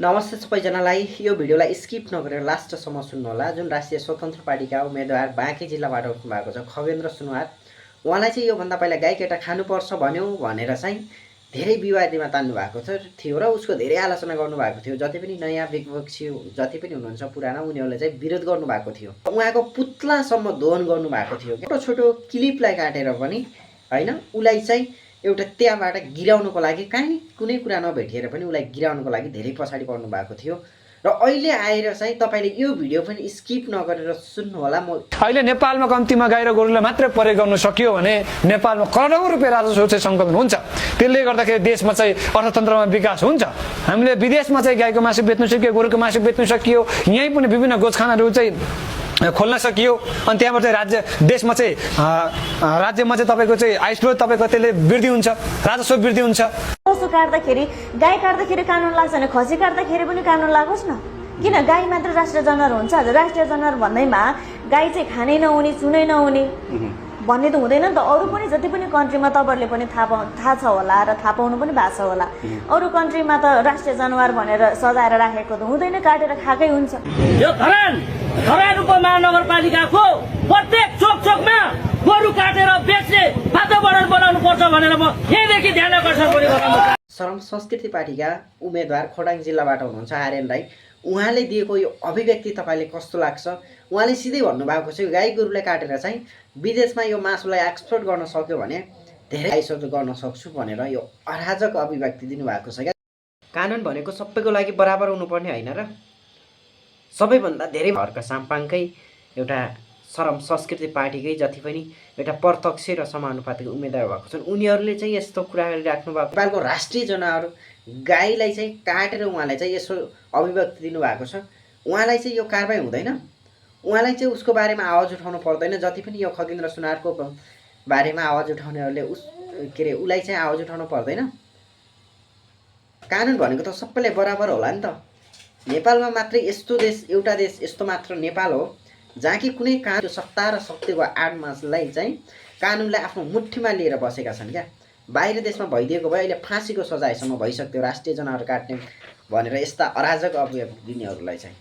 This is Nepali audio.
नमस्ते सबैजनालाई। यो भिडियोलाई स्किप नगरेर लास्टसम्म सुन्नुहोला। जुन राष्ट्रिय स्वतन्त्र पार्टीका उम्मेदवार बाँके जिल्लाबाट उठ्नु भएको छ खगेन्द्र सुनुवार, उहाँलाई चाहिँ योभन्दा पहिला गाई केटा खानुपर्छ भन्यो भनेर चाहिँ धेरै विवादमा तान्नु भएको थियो र उसको धेरै आलोचना गर्नुभएको थियो। जति पनि नयाँ विपक्षी जति पनि हुनुहुन्छ पुराना, उनीहरूले चाहिँ विरोध गर्नुभएको थियो। उहाँको पुत्लासम्म दोहन गर्नुभएको थियो। छोटो छोटो क्लिपलाई काटेर पनि होइन, उसलाई चाहिँ एउटा त्यहाँबाट गिराउनको लागि काहीँ कुनै कुरा नभेटिएर पनि उसलाई गिराउनको लागि धेरै पछाडि पर्नु भएको थियो। र अहिले आएर चाहिँ तपाईँले यो भिडियो पनि स्किप नगरेर सुन्नुहोला। अहिले नेपालमा कम्तीमा गाई र गोरुलाई मात्रै प्रयोग गर्न सकियो भने नेपालमा करोडौँ रुपियाँ राजस्व चाहिँ सङ्कलन हुन्छ। त्यसले गर्दाखेरि देशमा चाहिँ अर्थतन्त्रमा विकास हुन्छ। हामीले विदेशमा चाहिँ गाईको मासु बेच्नु सकियो, गोरुको मासु बेच्नु सकियो, यहीँ पनि विभिन्न गोठखानाहरू चाहिँ खोल्न सकियो। अनि त्यहाँबाट चाहिँ देशमा चाहिँ राज्यमा चाहिँ तपाईँको चाहिँ आय स्रोत तपाईँको त्यसले वृद्धि हुन्छ, राजस्व वृद्धि हुन्छ। पशु काट्दाखेरि गाई काट्दाखेरि कानुन लाग्छ भने खसी काट्दाखेरि पनि कानुन लागोस् न। किन गाई मात्र राष्ट्रिय जनावर हुन्छ? राष्ट्रिय जनावर भन्दैमा गाई चाहिँ खानै नहुने, चुनै नहुने भन्ने त हुँदैन नि त। अरू पनि जति पनि कन्ट्रीमा तपाईँहरूले पनि थाहा छ होला र थाहा पाउनु पनि भएको छ होला। अरू कन्ट्रीमा त राष्ट्रिय जनावर भनेर सजाएर राखेको त हुँदैन, काटेर खाएकै हुन्छ। यो धरान उपमहानगरपालिकाको प्रत्येक चोक चोकमा गोरु काटेर बेच्ने वातावरण बनाउनु पर्छ भनेर म यहीँदेखि ध्यान आकर्षण गरिरहेको। श्रम संस्कृति पार्टीका उम्मेदवार खोटाङ जिल्लाबाट हुनुहुन्छ आर्यन राई। उहाँले दिएको यो अभिव्यक्ति तपाईँले कस्तो लाग्छ? उहाँले सिधै भन्नुभएको छ गाई गोरुलाई काटेर चाहिँ विदेशमा यो मासुलाई एक्सपोर्ट गर्न सक्यो भने धेरै आयस्रोत गर्न सक्छु भनेर यो अराजक अभिव्यक्ति दिनुभएको छ क्या। कानुन भनेको सबैको लागि बराबर हुनुपर्ने होइन र? सबैभन्दा धेरै घरका साम्पाङकै एउटा श्रम संस्कृति पार्टीकै जति पनि एउटा प्रत्यक्ष र समानुपातिक उम्मेदवार भएको छन्, उनीहरूले चाहिँ यस्तो कुरा गरिराख्नु भएको। नेपालको राष्ट्रिय जनावर गाईलाई चाहिँ काटेर उहाँलाई चाहिँ यसो अभिव्यक्ति दिनुभएको छ। उहाँलाई चाहिँ यो कारबाही हुँदैन? उहाँलाई चाहिँ उसको बारेमा आवाज उठाउनु पर्दैन? जति पनि यो खगेन्द्र सुनुवारको बारेमा आवाज उठाउनेहरूले उसलाई चाहिँ आवाज उठाउनु पर्दैन? कानुन भनेको त सबैलाई बराबर होला नि त। नेपालमा मात्रै यस्तो देश, एउटा देश यस्तो मात्र नेपाल हो जहाँ कि कुनै कानुन सत्ता र शक्तिको आडमासलाई चाहिँ कानुनलाई आफ्नो मुठ्ठीमा लिएर बसेका छन् क्या। बाहिर देशमा भइदिएको भए अहिले फाँसीको सजायसम्म भइसक्थ्यो राष्ट्रिय जनावर काट्ने भनेर यस्ता अराजक अभिव्यक्ति दिनेहरूलाई चाहिँ।